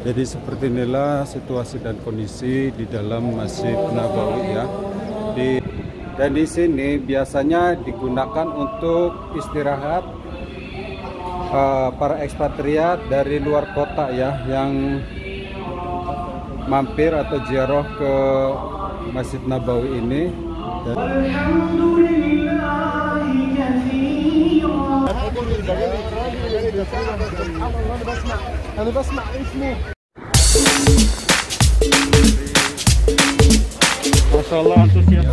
Jadi seperti inilah situasi dan kondisi di dalam Masjid Nabawi ya. Dan di sini biasanya digunakan untuk istirahat para ekspatriat dari luar kota ya, yang mampir atau ziarah ke Masjid Nabawi ini. Masya Allah, antusias.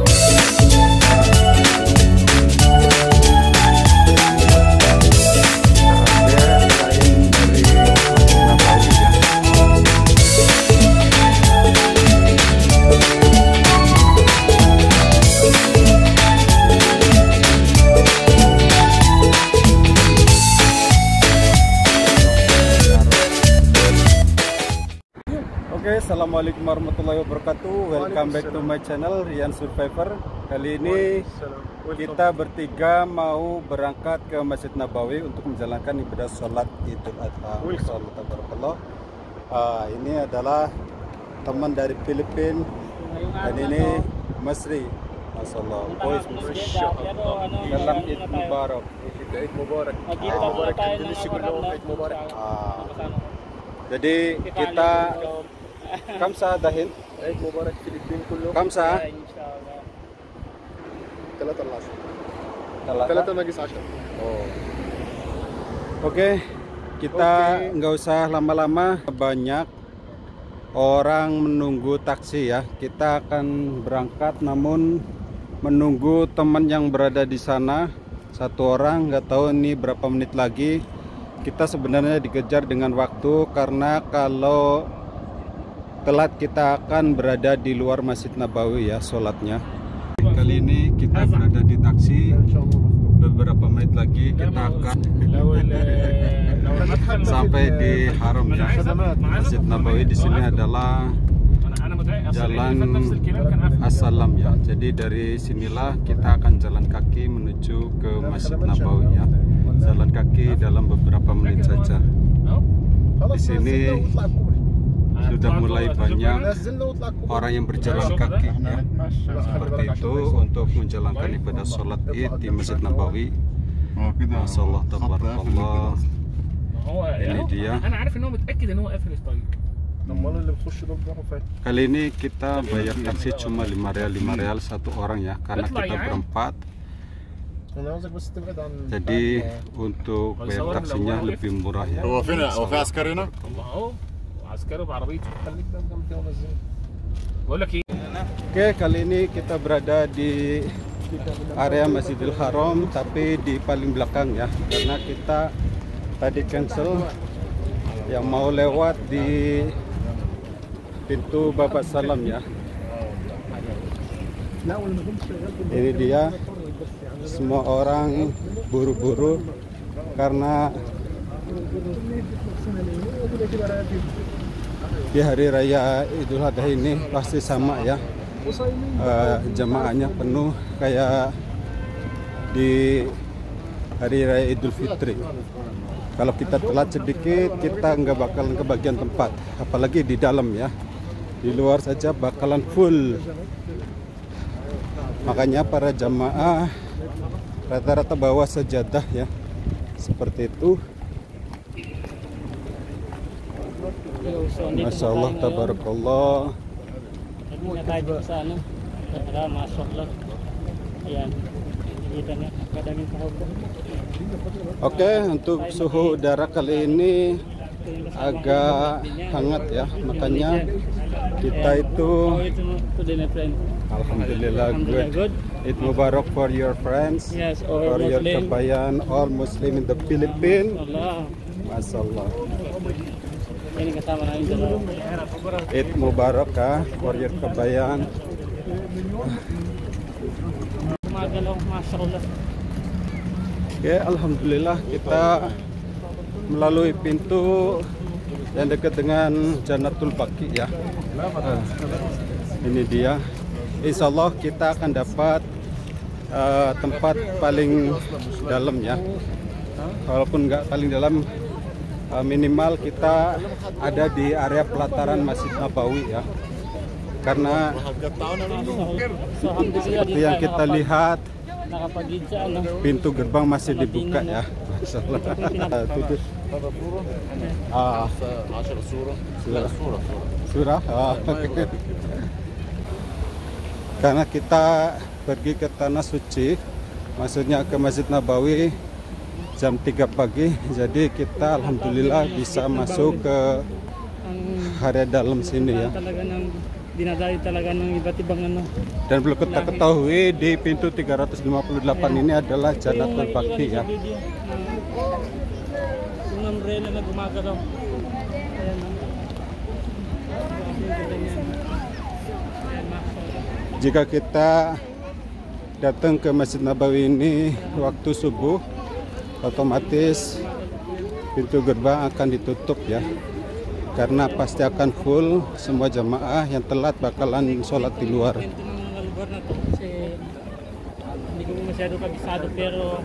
Assalamualaikum warahmatullahi wabarakatuh. Welcome back to my channel Rian Survivor. Kali ini kita bertiga mau berangkat ke Masjid Nabawi untuk menjalankan ibadah sholat Idul Adha. Ini adalah teman dari Filipina dan ini Masri. Masyaallah, boys dalam Eid Mubarak. Eid Mubarak. Jadi kita Kamsa dahin. Eid Mubarak Filipin kullu. Kamsa. Insyaallah. 3 magis 10. Oh. Oke. Kita nggak usah lama-lama, banyak orang menunggu taksi ya. Kita akan berangkat namun menunggu teman yang berada di sana. Satu orang, nggak tahu ini berapa menit lagi. Kita sebenarnya dikejar dengan waktu karena kalau telat kita akan berada di luar Masjid Nabawi ya sholatnya. Kali ini kita berada di taksi. Beberapa menit lagi kita akan sampai di haram ya. Masjid Nabawi di sini adalah Jalan As-Salam ya. Jadi dari sinilah kita akan jalan kaki menuju ke Masjid Nabawi ya. Jalan kaki dalam beberapa menit saja. Di sini sudah mulai banyak orang yang berjalan kaki ya, seperti itu untuk menjalankan ibadah sholat Id di Masjid Nabawi. Masyaallah, tabarakallah. Ini dia. Kali ini kita bayar taksi cuma 5 rial satu orang ya, karena kita berempat. Jadi untuk bayar taksinya lebih murah ya. Oke, kali ini kita berada di area Masjidil Haram, tapi di paling belakang ya, karena kita tadi cancel yang mau lewat di pintu Babak Salam ya. Ini dia, semua orang buru-buru karena di hari raya Idul Adha ini pasti sama ya, jamaahnya penuh kayak di hari raya Idul Fitri. Kalau kita telat sedikit kita nggak bakalan kebagian tempat, apalagi di dalam ya. Di luar saja bakalan full. Makanya para jamaah rata-rata bawa sajadah ya, seperti itu. Masya Allah, tabarakallah. Oke, untuk suhu udara kali ini agak hangat ya, makanya kita itu alhamdulillah good. Eid Mubarak for your friends, for your kebayan, all Muslim in the Philippines. Masya Allah. Eid Mubarak for your kebayan. Oke, alhamdulillah kita melalui pintu yang dekat dengan Jannatul Baqi ya. Ini dia. Insya Allah kita akan dapat tempat paling dalam ya. Walaupun nggak paling dalam, minimal kita ada di area pelataran Masjid Nabawi ya, karena seperti yang kita lihat pintu gerbang masih dibuka ya. Surah. Karena kita pergi ke tanah suci, maksudnya ke Masjid Nabawi jam 3 pagi, jadi kita alhamdulillah bisa masuk ke area dalam sini ya. Dinadai talaga ng iba't ibang ano. Dan perlu kita ketahui di pintu 358 ini adalah Jannatul Baqi ya. Yung umbrella na gumagalaw. Ayan. Jika kita datang ke Masjid Nabawi ini waktu subuh, otomatis pintu gerbang akan ditutup ya, karena pasti akan full, semua jamaah yang telat bakalan sholat di luar. Kwento ng mga lugar na to kasi hindi ko masyado kabisado, pero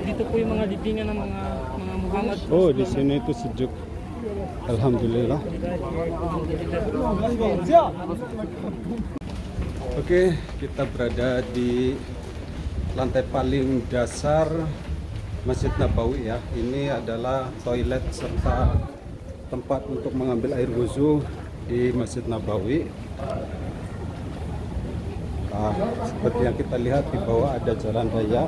dito po yung mga libingan ng mga Muhammad. Oh, di sini itu sejuk. Alhamdulillah. Oke, kita berada di lantai paling dasar Masjid Nabawi ya. Ini adalah toilet serta tempat untuk mengambil air wudhu di Masjid Nabawi. Seperti yang kita lihat di bawah ada jalan raya,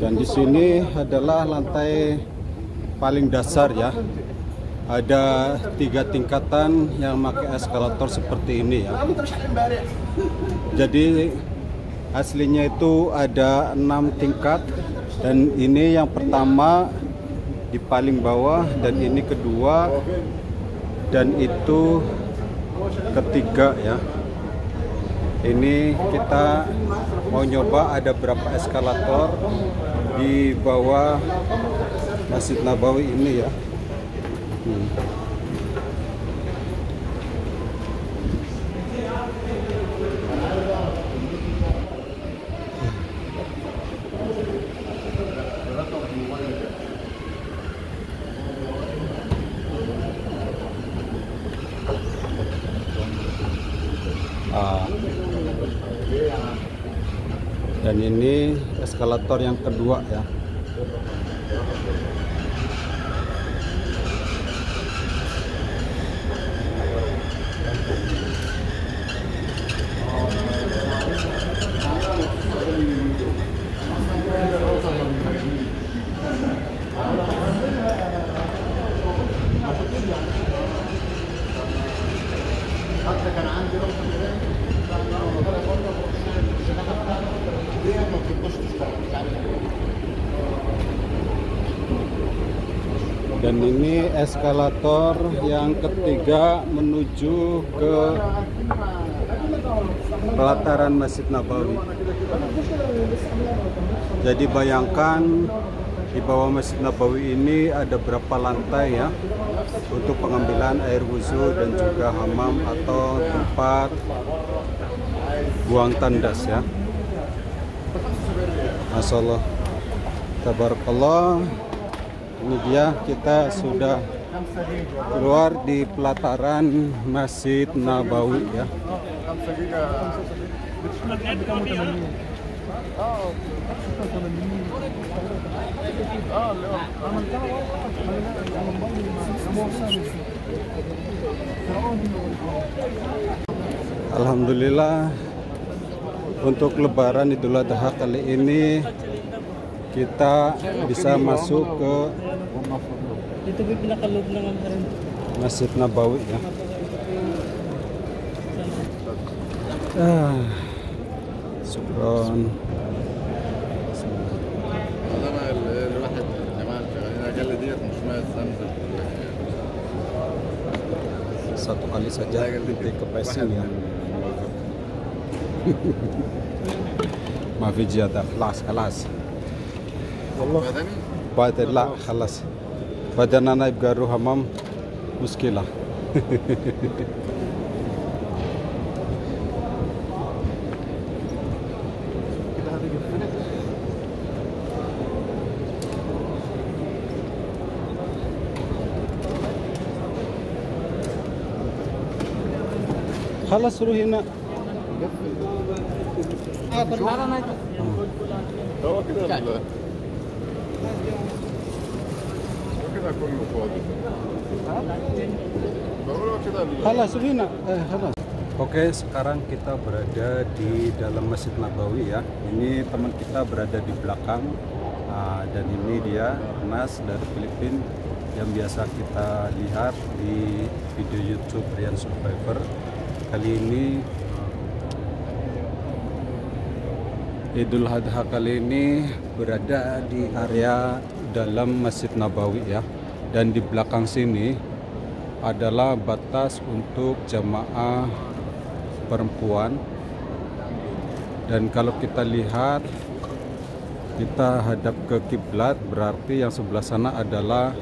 dan di sini adalah lantai paling dasar ya. Ada 3 tingkatan yang pakai eskalator seperti ini ya. Jadi aslinya itu ada 6 tingkat, dan ini yang pertama di paling bawah, dan ini kedua, dan itu ketiga ya. Ini kita mau nyoba ada berapa eskalator di bawah Masjid Nabawi ini ya. Dan ini eskalator yang kedua ya. Dan ini eskalator yang ketiga menuju ke pelataran Masjid Nabawi. Jadi bayangkan di bawah Masjid Nabawi ini ada berapa lantai ya untuk pengambilan air wudhu dan juga hammam atau tempat buang tandas ya. Masya Allah, tabarakallah. Ini dia, kita sudah keluar di pelataran Masjid Nabawi ya. Alhamdulillah, untuk Lebaran Idul Adha kali ini kita bisa masuk ke Masjid Nabawi ya. Syukron. Satu kali saja nanti kepesin ya. Maaf ziyadah, خلاص والله بعد لا خلاص بعدين انا يبقى اروح حمام مشكله. خلاص روح هنا. هو كده كده كله فاضي. بقول كده خلاص روح هنا. خلاص. Oke, sekarang kita berada di dalam Masjid Nabawi ya. Ini teman kita berada di belakang. Dan ini dia Mas dari Filipina yang biasa kita lihat di video YouTube Rian Survivor. Kali ini Idul Adha kali ini berada di area dalam Masjid Nabawi ya. Dan di belakang sini adalah batas untuk jamaah perempuan. Dan kalau kita lihat, kita hadap ke kiblat, berarti yang sebelah sana adalah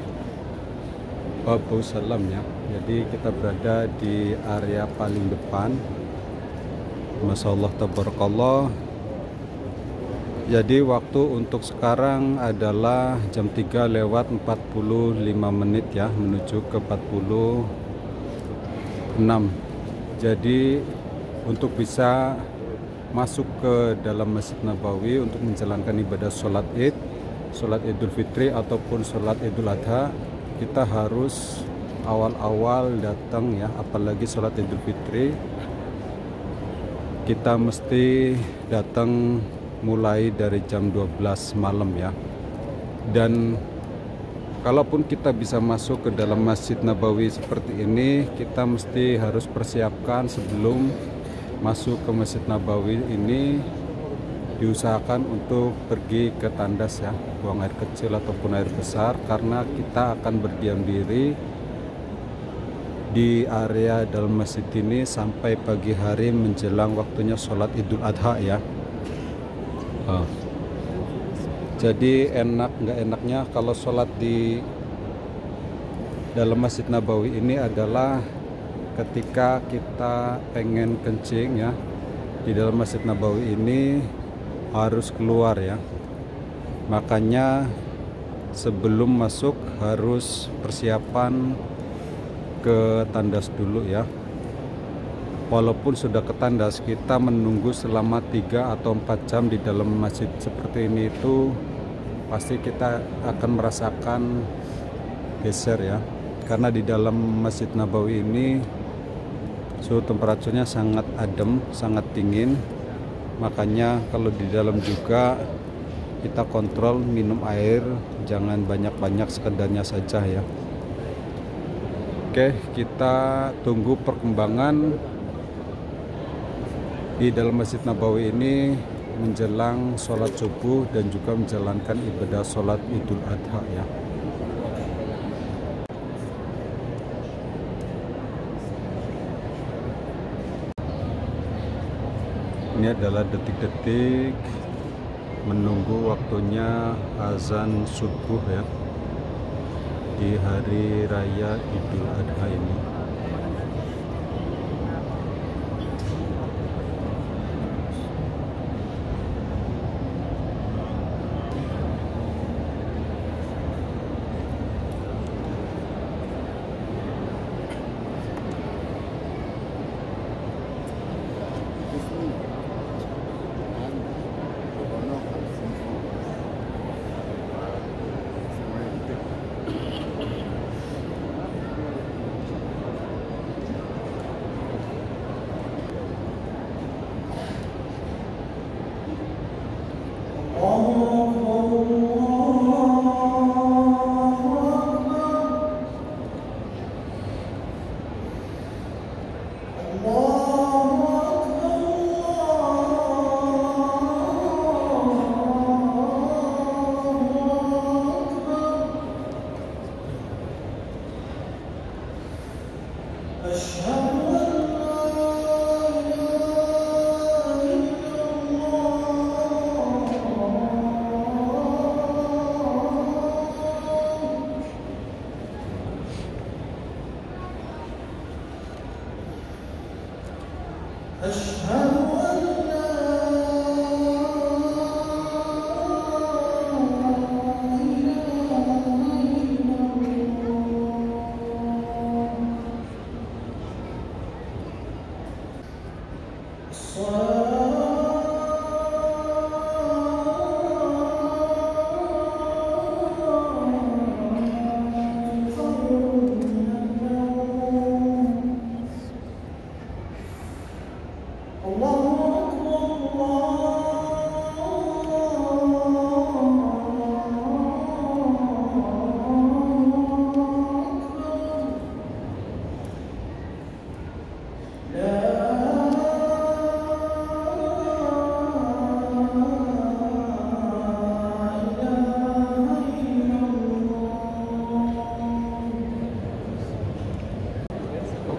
Babul Salam ya. Jadi kita berada di area paling depan. Masya Allah, tabarakallah. Jadi waktu untuk sekarang adalah jam 3 lewat 45 menit ya, menuju ke 46. Jadi untuk bisa masuk ke dalam Masjid Nabawi untuk menjalankan ibadah sholat id, sholat idul fitri ataupun sholat idul adha, kita harus awal-awal datang ya. Apalagi sholat idul fitri, kita mesti datang mulai dari jam 12 malam ya. Dan kalaupun kita bisa masuk ke dalam Masjid Nabawi seperti ini, kita mesti harus persiapkan sebelum masuk ke Masjid Nabawi ini, diusahakan untuk pergi ke tandas ya, buang air kecil ataupun air besar, karena kita akan berdiam diri di area dalam masjid ini sampai pagi hari menjelang waktunya sholat idul adha ya. Jadi nggak enaknya kalau sholat di dalam Masjid Nabawi ini adalah ketika kita pengen kencing ya, di dalam Masjid Nabawi ini harus keluar ya. Makanya sebelum masuk harus persiapan ke tandas dulu ya. Walaupun sudah ke tandas, kita menunggu selama 3 atau 4 jam di dalam masjid seperti ini, itu pasti kita akan merasakan geser ya. Karena di dalam Masjid Nabawi ini suhu temperaturnya sangat adem, sangat dingin. Makanya kalau di dalam juga kita kontrol minum air, jangan banyak-banyak, sekedarnya saja ya. Oke, kita tunggu perkembangan di dalam Masjid Nabawi ini menjelang sholat subuh dan juga menjalankan ibadah sholat idul adha ya. Ini adalah detik-detik menunggu waktunya azan subuh ya, di hari raya Idul Adha ini.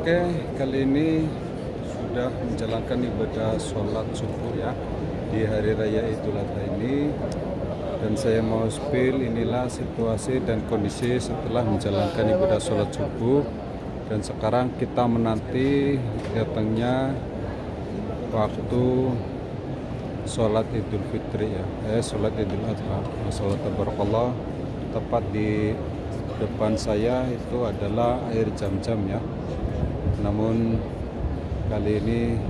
Oke, kali ini sudah menjalankan ibadah sholat subuh ya di hari raya Idul Adha ini, dan saya mau spill inilah situasi dan kondisi setelah menjalankan ibadah sholat subuh. Dan sekarang kita menanti datangnya waktu sholat Idul Fitri ya, sholat Idul Adha. Masyaallah tabarakallah, tepat di depan saya itu adalah air Zam-Zam ya. Namun kali ini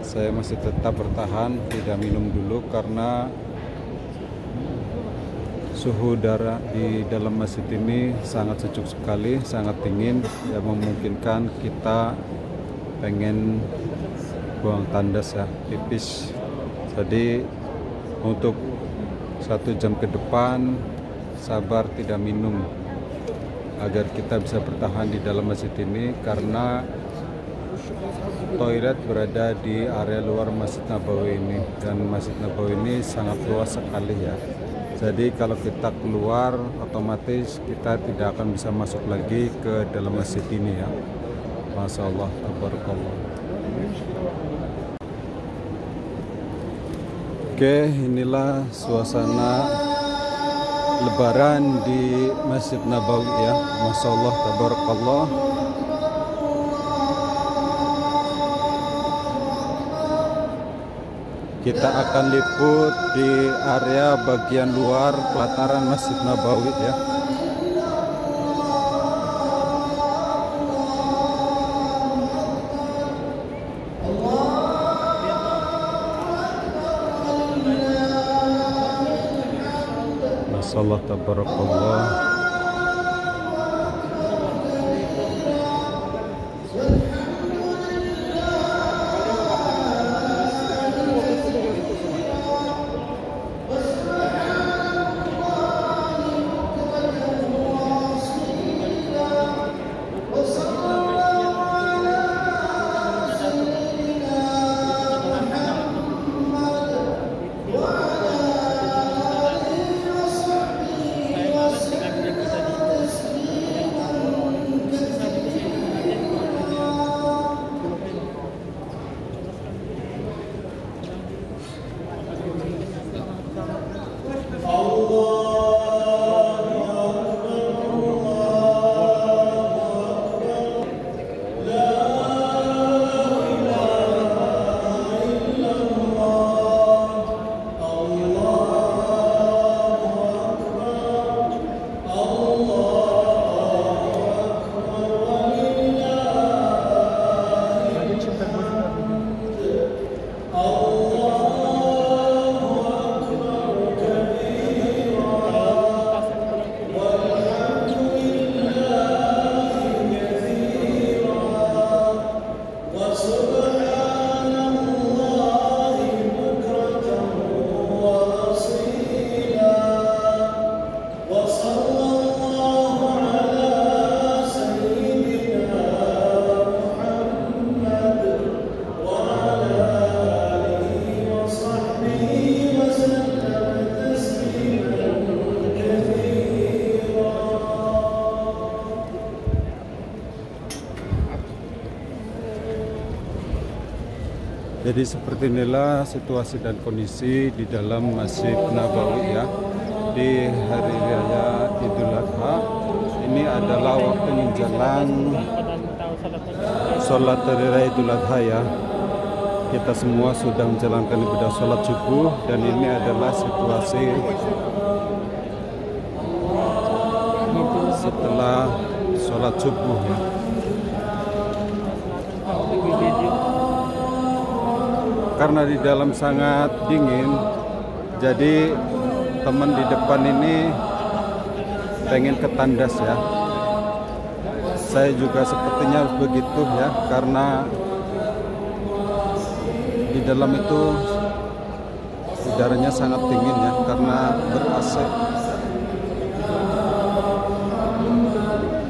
saya masih tetap bertahan tidak minum dulu karena suhu udara di dalam masjid ini sangat sejuk sekali, sangat dingin, yang memungkinkan kita pengen buang tandas ya, pipis. Jadi untuk 1 jam ke depan sabar tidak minum agar kita bisa bertahan di dalam masjid ini, karena toilet berada di area luar Masjid Nabawi ini, dan Masjid Nabawi ini sangat luas sekali ya. Jadi kalau kita keluar otomatis kita tidak akan bisa masuk lagi ke dalam masjid ini ya. Masya Allah, tabarakallah. Oke, inilah suasana Lebaran di Masjid Nabawi ya. Masya Allah, tabarakallah. Kita akan liput di area bagian luar pelataran Masjid Nabawi ya. Masya Allah, tabarakallah. Jadi seperti inilah situasi dan kondisi di dalam Masjid Nabawi ya di hari raya Idul Adha. Ini adalah waktu menjelang sholat hari raya Idul Adha ya. Kita semua sudah menjalankan ibadah sholat subuh, dan ini adalah situasi setelah sholat subuh ya. Karena di dalam sangat dingin, jadi teman di depan ini pengen ke tandas ya. Saya juga sepertinya begitu ya, karena di dalam itu udaranya sangat dingin ya, karena ber-AC.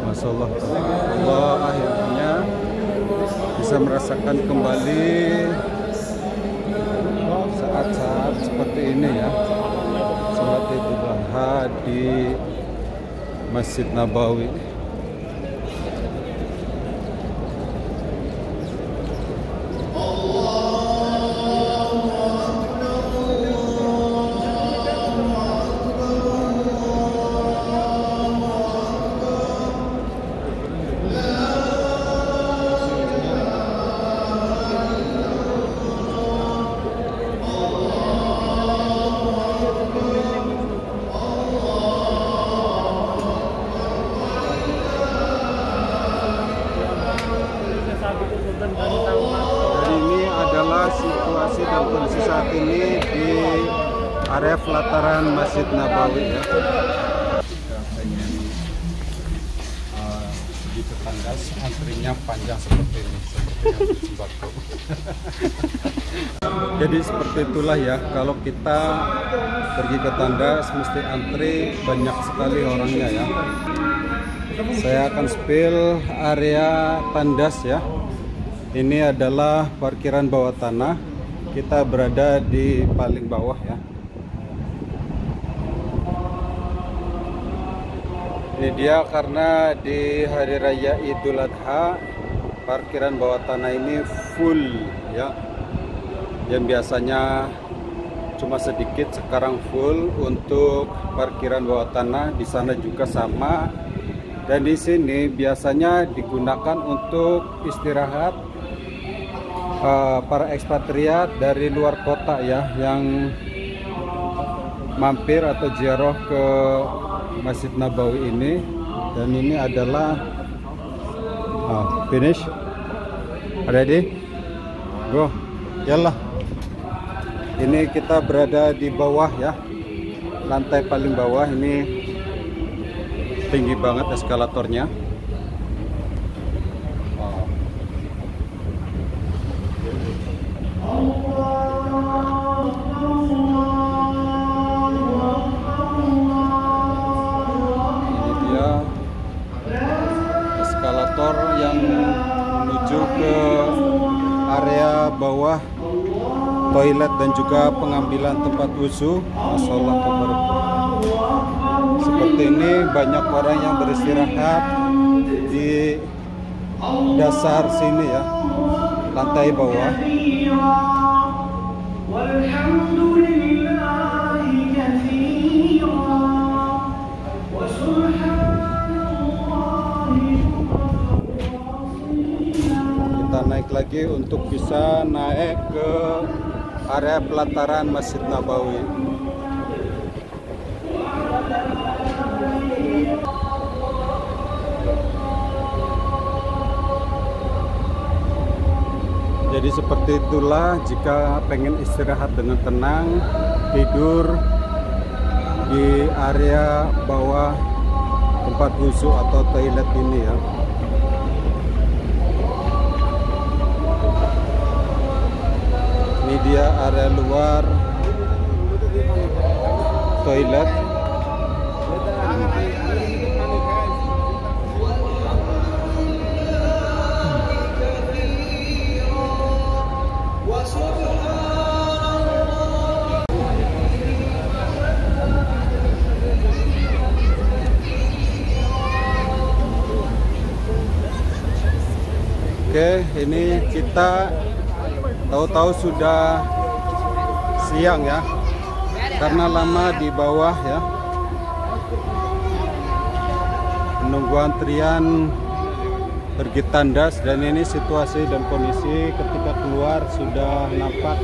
Masya Allah, Allah akhirnya bisa merasakan kembali saat-saat seperti ini ya, sholat Idul Adha di Masjid Nabawi. saat ini di area pelataran Masjid Nabawi ya. Jika pengen pergi ke Tandas, antrinya panjang seperti ini, seperti sembako. Jadi seperti itulah ya, kalau kita pergi ke Tandas mesti antri, banyak sekali orangnya ya. Saya akan spill area Tandas ya. Ini adalah parkiran bawah tanah. Kita berada di paling bawah ya. Ini dia, karena di hari raya Idul Adha parkiran bawah tanah ini full ya. Yang biasanya cuma sedikit, sekarang full untuk parkiran bawah tanah. Di sana juga sama. Dan di sini biasanya digunakan untuk istirahat para ekspatriat dari luar kota ya, yang mampir atau ziarah ke Masjid Nabawi ini. Dan ini adalah finish, ready, go, yalah. Ini kita berada di bawah ya, lantai paling bawah. Ini tinggi banget eskalatornya. Eskalator yang menuju ke area bawah toilet dan juga pengambilan tempat wudu. Masyaallah, seperti ini banyak orang yang beristirahat di dasar sini ya, lantai bawah. Kita naik lagi untuk bisa naik ke area pelataran Masjid Nabawi. Jadi seperti itulah, jika pengen istirahat dengan tenang, tidur di area bawah tempat wudu atau toilet ini ya. Ini dia area luar toilet. Oke, ini kita tahu-tahu sudah siang ya, karena lama di bawah ya, menunggu antrian pergi Tandas. Dan ini situasi dan kondisi ketika keluar sudah nampak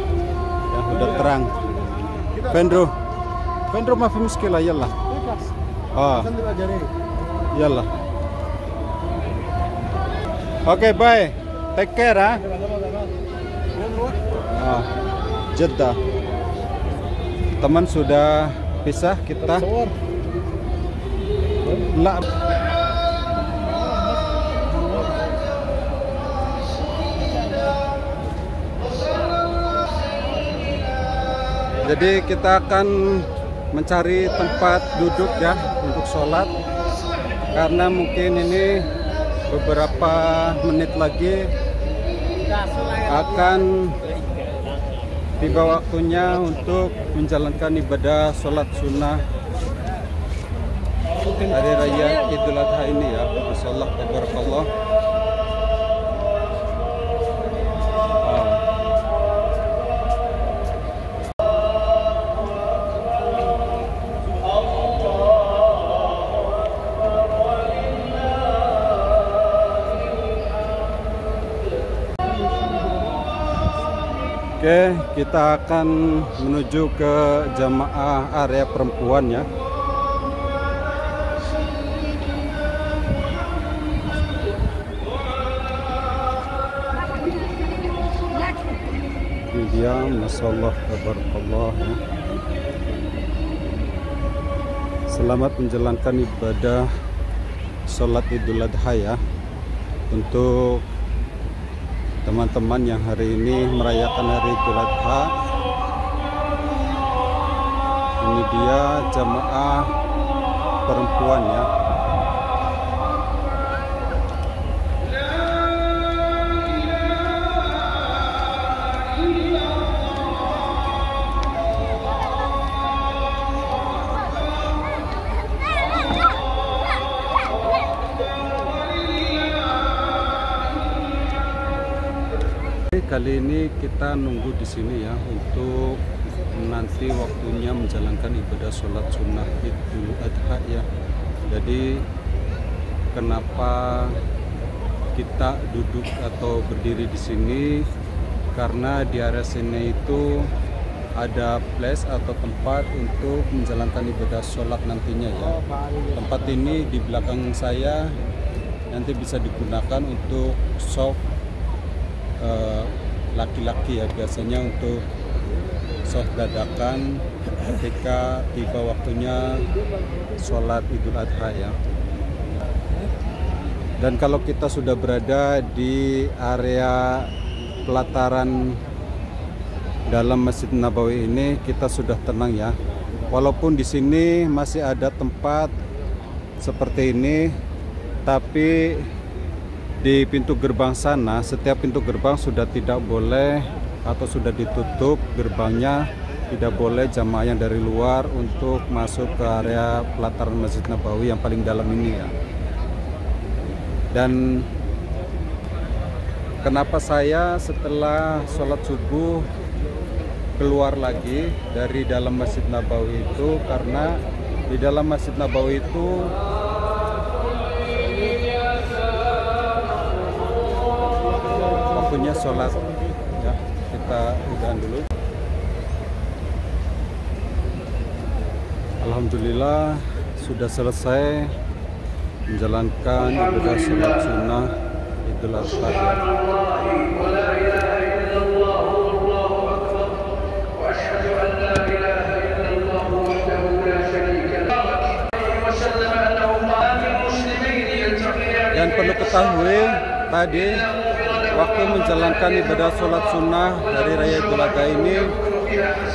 ya, sudah terang. Vendro ma fi muskila, yalla. Yalla. Oke, bye. Take care Jeddah. Teman sudah pisah kita. Lah. Jadi kita akan mencari tempat duduk ya untuk sholat, karena mungkin ini beberapa menit lagi akan tiba waktunya untuk menjalankan ibadah sholat sunnah hari raya Idul Adha ini ya. Masyaallah, tabarakallah. Oke, kita akan menuju ke jamaah area perempuan ya. Ini ya, masyaallah tabarakallah ya. Selamat menjalankan ibadah sholat Idul Adha ya. Untuk teman-teman yang hari ini merayakan hari Idul Adha, ini dia jamaah perempuan ya. Kali ini kita nunggu di sini ya untuk nanti waktunya menjalankan ibadah sholat sunnah Idul Adha ya. Jadi kenapa kita duduk atau berdiri di sini? Karena di area sini itu ada place atau tempat untuk menjalankan ibadah sholat nantinya ya. Tempat ini di belakang saya nanti bisa digunakan untuk shop laki-laki ya, biasanya untuk sholat dadakan ketika tiba waktunya sholat Idul Adha ya. Dan kalau kita sudah berada di area pelataran dalam Masjid Nabawi ini, kita sudah tenang ya. Walaupun di sini masih ada tempat seperti ini, tapi di pintu gerbang sana, setiap pintu gerbang sudah tidak boleh atau sudah ditutup gerbangnya, tidak boleh jamaah yang dari luar untuk masuk ke area pelataran Masjid Nabawi yang paling dalam ini ya. Dan kenapa saya setelah sholat subuh keluar lagi dari dalam Masjid Nabawi itu, karena di dalam Masjid Nabawi itu punya sholat ya. Kita udahan dulu. Alhamdulillah sudah selesai menjalankan ibadah sholat sunnah Idul Adha. Dan perlu ketahui tadi waktu menjalankan ibadah sholat sunnah hari Raya Idul Adha ini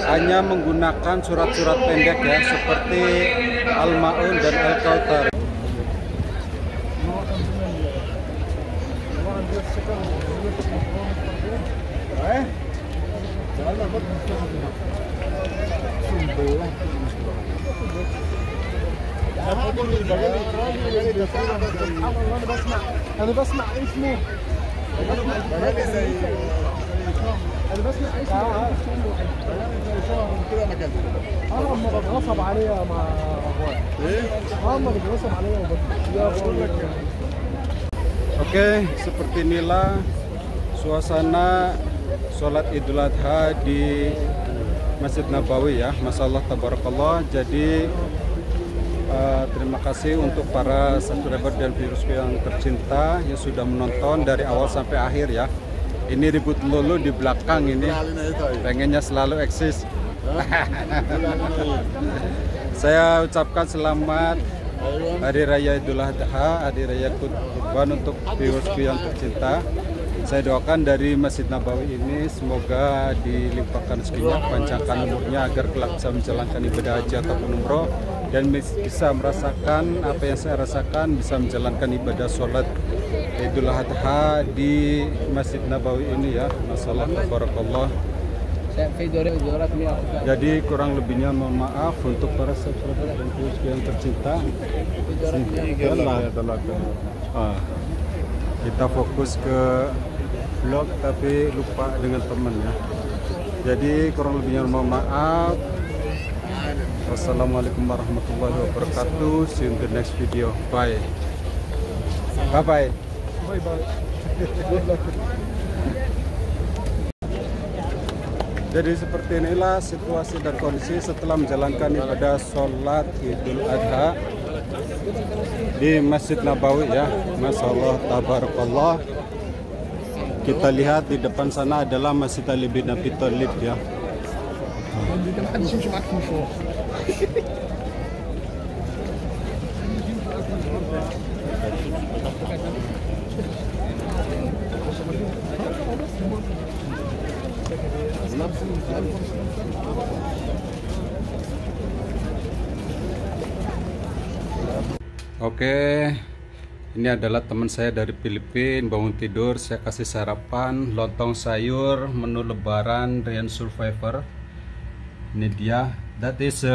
hanya menggunakan surat-surat pendek ya, seperti Al-Ma'un dan Al-Kautsar. أنا بسمع اسمه أنا بسمع اسمه كده مكان أما بتغصب عليا مع أخواتي أما بتغصب عليا يا بقول لك. Oke, seperti inilah suasana sholat Idul Adha di Masjid Nabawi ya. Masyaallah tabarakallah. Jadi terima kasih untuk para subscriber dan viewers yang tercinta yang sudah menonton dari awal sampai akhir ya. Ini ribut lulu di belakang ini, pengennya selalu eksis. Saya ucapkan selamat Hari Raya Idul Adha, Hari Raya Kurban untuk viewers yang tercinta. Saya doakan dari Masjid Nabawi ini semoga dilimpahkan rezekinya, panjangkan umurnya agar kelak bisa menjalankan ibadah haji ataupun umroh dan bisa merasakan apa yang saya rasakan, bisa menjalankan ibadah sholat Idul Adha di Masjid Nabawi ini ya. Masyaallah tabarakallah. Jadi kurang lebihnya mohon maaf untuk para subscriber dan viewers yang tercinta. Kita fokus ke vlog tapi lupa dengan teman ya. Jadi kurang lebihnya mohon maaf. Wassalamualaikum warahmatullahi wabarakatuh. See you in the next video. Bye. Bye bye. Bye bye. Jadi seperti inilah situasi dan kondisi setelah menjalankan ibadah sholat Idul Adha di Masjid Nabawi ya. Masyaallah tabarakallah. kita lihat di depan sana adalah Masjid Ali bin Abi Thalib ya. Oke, ini adalah teman saya dari Filipina, bangun tidur, saya kasih sarapan, lontong sayur, menu lebaran, Ryan Survivor. Ini dia, that is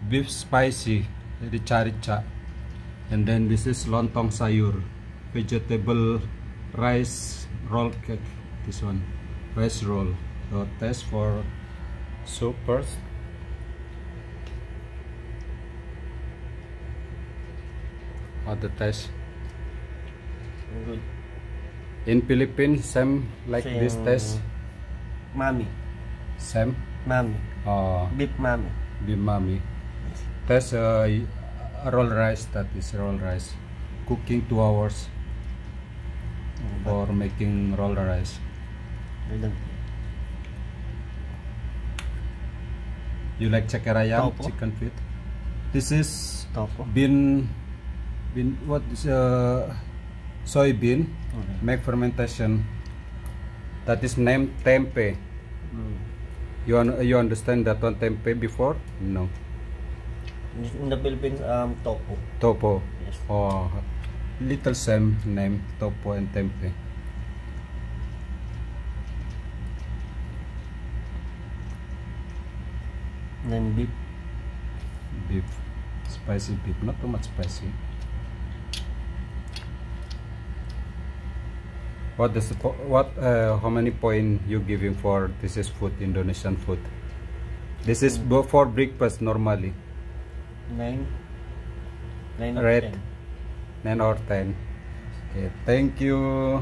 beef spicy, jadi carica. And then this is lontong sayur, vegetable rice roll cake, this one, rice roll. So taste for soup first. What the taste? Good. In Philippines, same like Same. this taste. Mami. Same. Mami. Oh, Beef mami. bimami. Taste roll rice. That is roll rice. Cooking 2 hours for making roll rice. You like cekerayam, Topo. chicken feet? This is Topo. bean. What is soybean? Okay. Make fermentation. That is named tempe. You understand that one tempe before? No. In the Philippines, tofu. Topo. Yes. Oh, little same name, topo and tempe. And then beef. Beef, spicy beef, not too much spicy. What is the how many point you giving for this is food, Indonesian food? This is for breakfast normally. 9. 9 or Red. 10. 9 or 10. Okay, thank you.